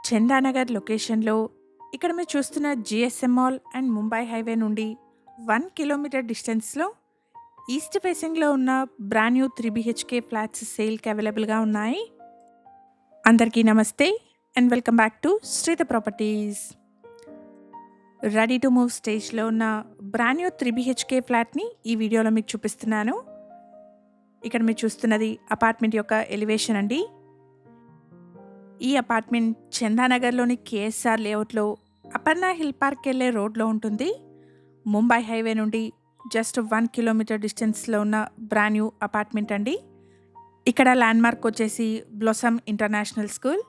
చందానగర్ లొకేషన్‌లో ఇక్కడ మీరు చూస్తున్న GSM mall and Mumbai highway నుండి 1 కిలోమీటర్ డిస్టెన్స్‌లో ఈస్ట్ ఫేసింగ్‌లో ఉన్న బ్రాండ్ న్యూ 3 బీహెచ్‌కే ఫ్లాట్స్ సేల్‌కి అవైలబుల్‌గా ఉన్నాయి. అందరికీ నమస్తే and welcome back to Sreetha Properties. Ready to move స్టేజ్‌లో ఉన్న బ్రాండ్ న్యూ 3 బీహెచ్‌కే ఫ్లాట్‌ని ఈ వీడియోలో మీకు చూపిస్తున్నాను. ఇక్కడ మీరు చూస్తున్నది అపార్ట్మెంట్ యొక్క ఎలివేషన్ అండి. ఈ అపార్ట్మెంట్ చందానగర్లోని కేఎస్ఆర్ లేఅవుట్లో అపర్ణ హిల్ పార్క్ వెళ్ళే రోడ్లో ఉంటుంది. ముంబై హైవే నుండి జస్ట్ 1 కిలోమీటర్ డిస్టెన్స్లో ఉన్న బ్రాండ్ న్యూ అపార్ట్మెంట్ అండి. ఇక్కడ ల్యాండ్మార్క్ వచ్చేసి బ్లొసమ్ ఇంటర్నేషనల్ స్కూల్.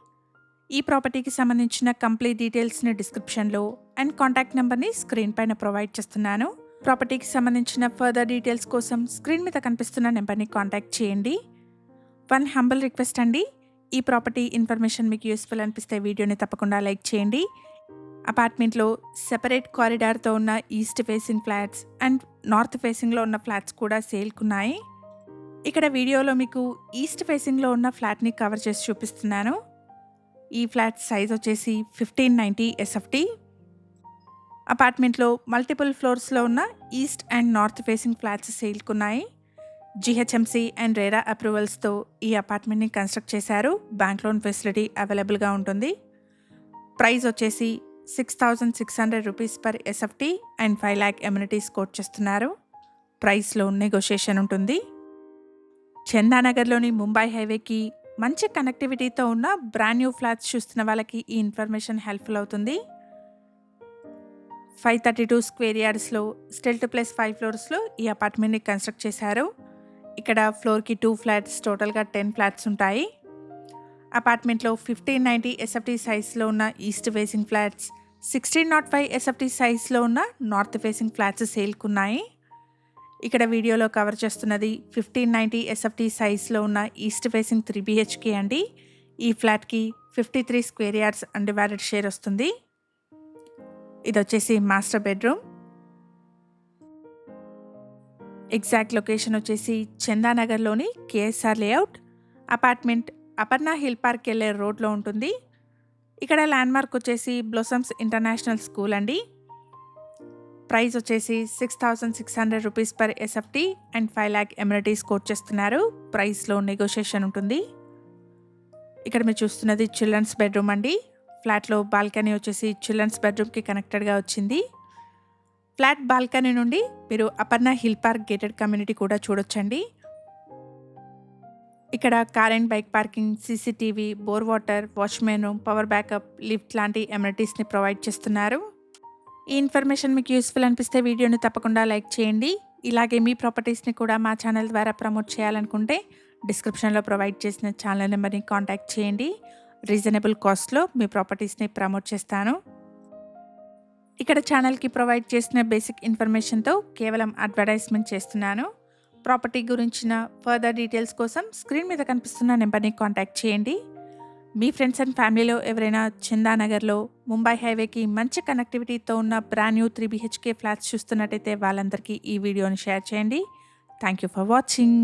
ఈ ప్రాపర్టీకి సంబంధించిన కంప్లీట్ డీటెయిల్స్ని డిస్క్రిప్షన్లో అండ్ కాంటాక్ట్ నెంబర్ని స్క్రీన్ పైన ప్రొవైడ్ చేస్తున్నాను. ప్రాపర్టీకి సంబంధించిన ఫర్దర్ డీటెయిల్స్ కోసం స్క్రీన్ మీద కనిపిస్తున్న నెంబర్ని కాంటాక్ట్ చేయండి. వన్ హంబల్ రిక్వెస్ట్ అండి, ఈ ప్రాపర్టీ ఇన్ఫర్మేషన్ మీకు యూస్ఫుల్ అనిపిస్తే వీడియోని తప్పకుండా లైక్ చేయండి. అపార్ట్మెంట్లో సెపరేట్ కారిడార్తో ఉన్న east facing flats and north ఫేసింగ్లో ఉన్న ఫ్లాట్స్ కూడా సేల్కున్నాయి. ఇక్కడ వీడియోలో మీకు ఈస్ట్ ఫేసింగ్లో ఉన్న ఫ్లాట్ని కవర్ చేసి చూపిస్తున్నాను. ఈ ఫ్లాట్ సైజ్ వచ్చేసి 1590 SFT. అపార్ట్మెంట్లో మల్టిపుల్ ఫ్లోర్స్లో ఉన్న east and north facing flats సేల్కున్నాయి. GHMC అండ్ రేరా అప్రూవల్స్తో ఈ అపార్ట్మెంట్ని కన్స్ట్రక్ట్ చేశారు. బ్యాంక్ లోన్ ఫెసిలిటీ అవైలబుల్గా ఉంటుంది. ప్రైస్ వచ్చేసి 6,600 rupees per SFT and 5 lakh amenities quote చేస్తున్నారు. ప్రైస్లో నెగోషియేషన్ ఉంటుంది. చందానగర్లోని ముంబై హైవేకి మంచి కనెక్టివిటీతో ఉన్న బ్రాండ్ న్యూ ఫ్లాట్స్ చూస్తున్న వాళ్ళకి ఈ ఇన్ఫర్మేషన్ హెల్ప్ఫుల్ అవుతుంది. 532 స్క్వేర్ యార్డ్స్లో స్టిల్ట్ ప్లస్ 5 ఫ్లోర్స్లో ఈ అపార్ట్మెంట్ని కన్స్ట్రక్ట్ చేశారు. ఇక్కడ ఫ్లోర్కి 2 ఫ్లాట్స్, టోటల్గా 10 ఫ్లాట్స్ ఉంటాయి. అపార్ట్మెంట్లో 1590 SFT సైజ్లో ఉన్న ఈస్ట్ ఫేసింగ్ ఫ్లాట్స్, 1605 SFT సైజ్లో ఉన్న నార్త్ ఫేసింగ్ ఫ్లాట్స్ సేల్కున్నాయి. ఇక్కడ వీడియోలో కవర్ చేస్తున్నది 1590 SFT సైజ్లో ఉన్న ఈస్ట్ ఫేసింగ్ 3 BHK అండి. ఈ ఫ్లాట్కి 53 స్క్వేర్ యార్డ్స్ అన్డివైడెడ్ షేర్ వస్తుంది. ఇది వచ్చేసి మాస్టర్ బెడ్రూమ్. ఎగ్జాక్ట్ లొకేషన్ వచ్చేసి చందానగర్లోని KSR layout. Apartment Aparna hill Park వెళ్ళే రోడ్లో ఉంటుంది. ఇక్కడ ల్యాండ్మార్క్ వచ్చేసి బ్లొసమ్స్ ఇంటర్నేషనల్ స్కూల్ అండి. ప్రైస్ వచ్చేసి 6,600 rupees per SFT and 5 lakh amenities quote చేస్తున్నారు. ప్రైస్లో నెగోషియేషన్ ఉంటుంది. ఇక్కడ మీరు చూస్తున్నది చిల్డ్రన్స్ బెడ్రూమ్ అండి. ఫ్లాట్లో బాల్కనీ వచ్చేసి చిల్డ్రన్స్ బెడ్రూమ్కి కనెక్టెడ్గా వచ్చింది. ఫ్లాట్ బాల్కనీ నుండి మీరు Aparna hill park gated community కూడా చూడొచ్చండి. ఇక్కడ car and bike parking, CCTV, bore water, watchman room, power backup, lift లాంటి ఎమ్యూనిటీస్ని ప్రొవైడ్ చేస్తున్నారు. ఈ ఇన్ఫర్మేషన్ మీకు యూస్ఫుల్ అనిపిస్తే వీడియోని తప్పకుండా లైక్ చేయండి. ఇలాగే మీ ప్రాపర్టీస్ని కూడా మా ఛానల్ ద్వారా ప్రమోట్ చేయాలనుకుంటే డిస్క్రిప్షన్లో ప్రొవైడ్ చేసిన ఛానల్ నెంబర్ని కాంటాక్ట్ చేయండి. రీజనబుల్ కాస్ట్లో మీ ప్రాపర్టీస్ని ప్రమోట్ చేస్తాను. ఇక్కడ ఛానల్కి ప్రొవైడ్ చేసిన బేసిక్ ఇన్ఫర్మేషన్తో కేవలం అడ్వర్టైజ్మెంట్ చేస్తున్నాను. ప్రాపర్టీ గురించిన ఫర్దర్ డీటెయిల్స్ కోసం స్క్రీన్ మీద కనిపిస్తున్న నెంబర్ని కాంటాక్ట్ చేయండి. మీ ఫ్రెండ్స్ అండ్ ఫ్యామిలీలో ఎవరైనా చందానగర్లో ముంబై హైవేకి మంచి కనెక్టివిటీతో ఉన్న బ్రాండ్ న్యూ 3 BHK ఫ్లాట్స్ చూస్తున్నట్టయితే వాళ్ళందరికీ ఈ వీడియోని షేర్ చేయండి. Thank you for watching.